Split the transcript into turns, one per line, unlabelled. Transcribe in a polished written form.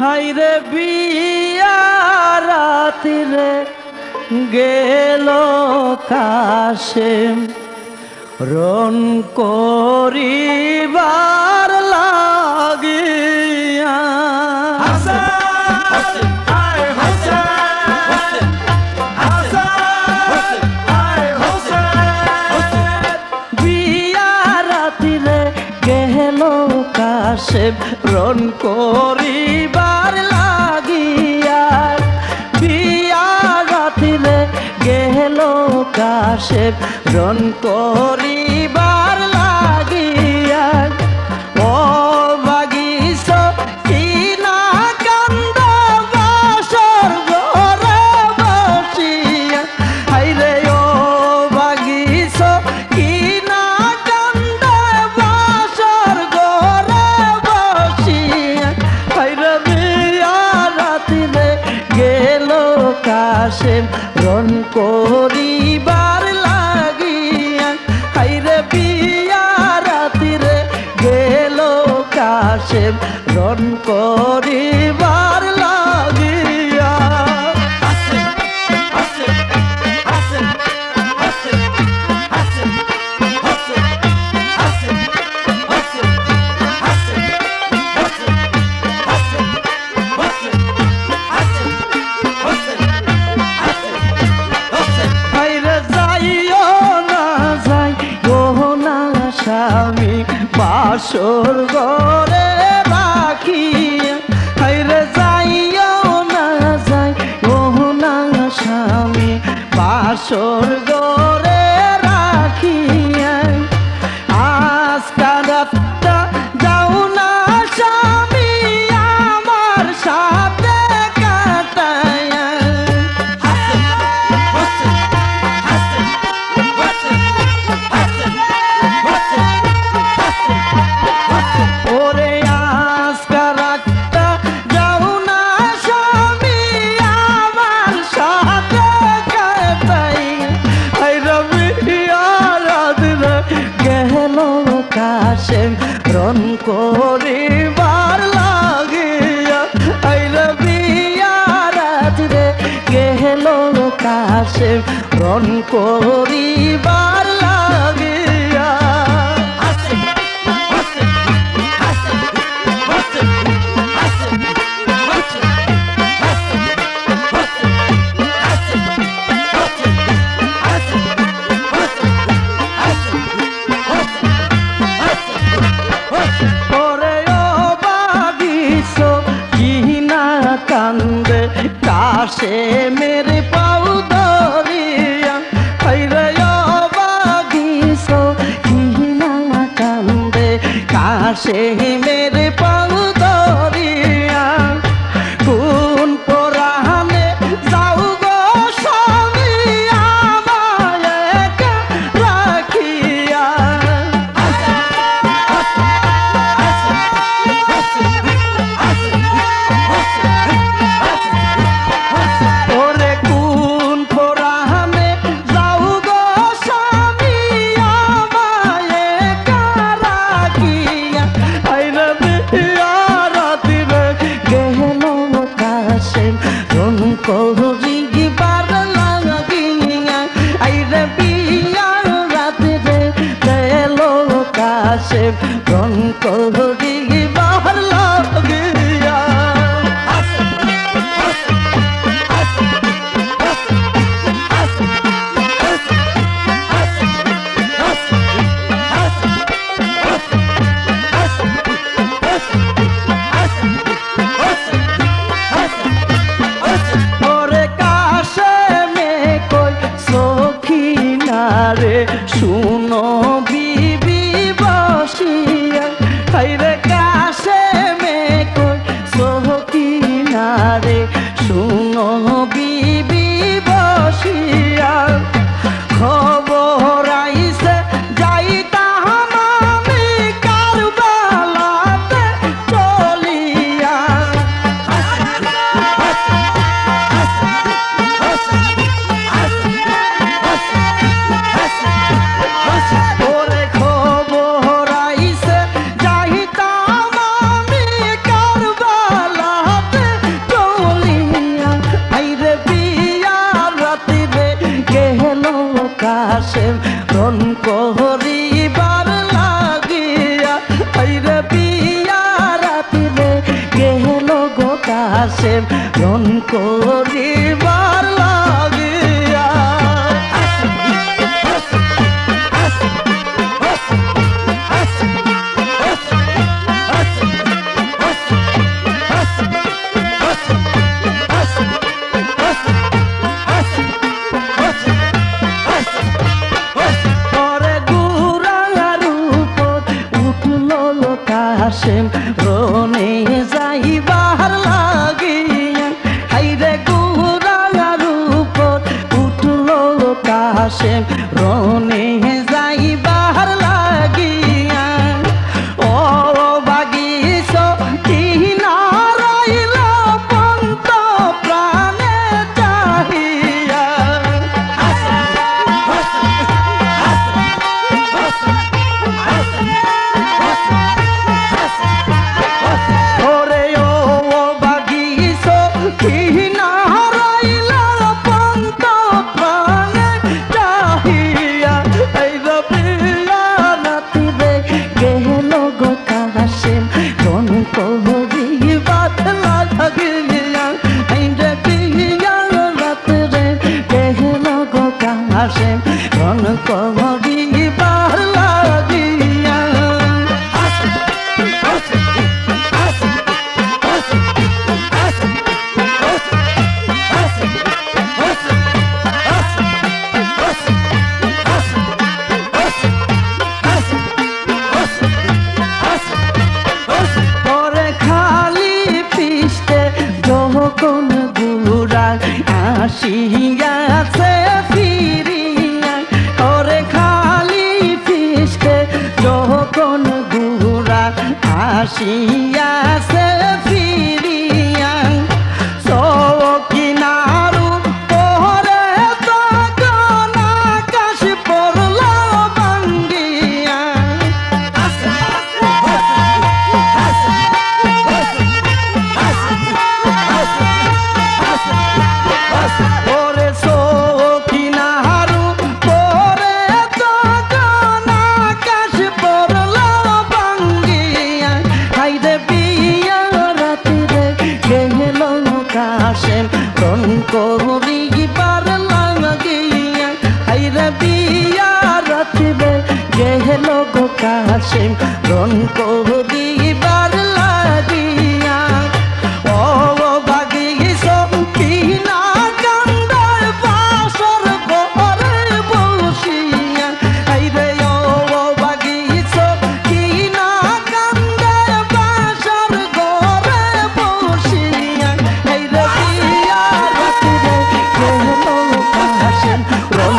হাইরে বিয়া রাতিরে গেল কাশেম রন করিবার লাগিয়া বিয়া রাতিরে গেল কাশেম রন করিবার লাগিয়া বিয়া রাতিরে গেল কাশেম রন করিবার লাগিয়া ও বাগিস কিনা কান্দ বাসর ঘরে বসিয়া হাইরে ও বাগিস কিনা কান্দ বাসর ঘরে বসিয়া হাইরে বিয়া রাতিরে গেল কাশেম রন করিবার লাগিয়া হাইরে বিয়া রাতিরে গেল কাশেম রন করিবার লাগিয়া স্বামী বাসর ঘরে রাখিয়া হাইরে যাইও না যাই ও না স্বামী বাসর ঘরে রাখিয়া আজকা রাতটা যাও না স্বামী আমার সাথে কাটায়া ওরে আজকা রাতটা যাও না স্বামী আমার সাথে কাটাই হাইরে বিয়া রাতিরে গেল কাশেম রন করিবার লাগিয়া হাইরে বিয়া রাতিরে গেল কাশেম রন করিবার লাগিয়া কান্দে কাশে মেরে পাউ ধরিয়া হাইরে বাগিস কিনা কান্দে কাশে মেরে পাউ ধরিয়া কোন পরাণে যাও গো স্বামী আমায় একা রাখিয়া ওরে কোন পরাণে যাও গো স্বামী আমায় একা রাখিয়া হাইরে বিয়া রাতিরে গেল কাশেম রন করিবার লাগিয়া হাইরে বিয়া রাতিরে গেল কাশেম রন করিবার লাগিয়া ওরে কাশেমে কই সখিনারে শুনো বিবি বসিয়া হাইরে কাশেমে কই সখিনারে শুনো বিবি বসিয়া খবর আইছে যাইতাম আমি কারবালাতে চলিয়া ওরে খবর আইছে যাইতাম কাশেম রন করিবার লাগিয়া কাশেম রনে যাইবার লাগিয়া হাইরে গুরার উপর উঠল কাশেম রনে যাইবার লাগিয়া ও বাগিস কি না রইল পন্ত প্রাণে চাহিয়া কাশেম রন করিবার লাগিয়া পরে খালি পিষ্টে যখন গুড়া আসিয়াছে ফিরিয়া ওরে খালি পিষ্টে যখন গুড়া আসিয়াছে ফিরিয়া সকিনারু পরে তখন আকাশ পড়ল ভাঙ্গিয়া ওরে সকিনারু পরে তখন আকাশ পড়ল ভাঙ্গিয়া হাইরে বিয়া রাতিরে গেল কাশেম রন করিবার লাগিয়া হাইরে বিয়া রাতিরে গেল কাশেম রন করিবার লাগিয়া ও বাগিস কি না কান্দার বাসর ঘরে বসিয়া হাইরে ও বাগিস কি না কান্দার বাসর ঘরে বসিয়া হাইরে বিয়া রাতিরে গেল কাশেম রন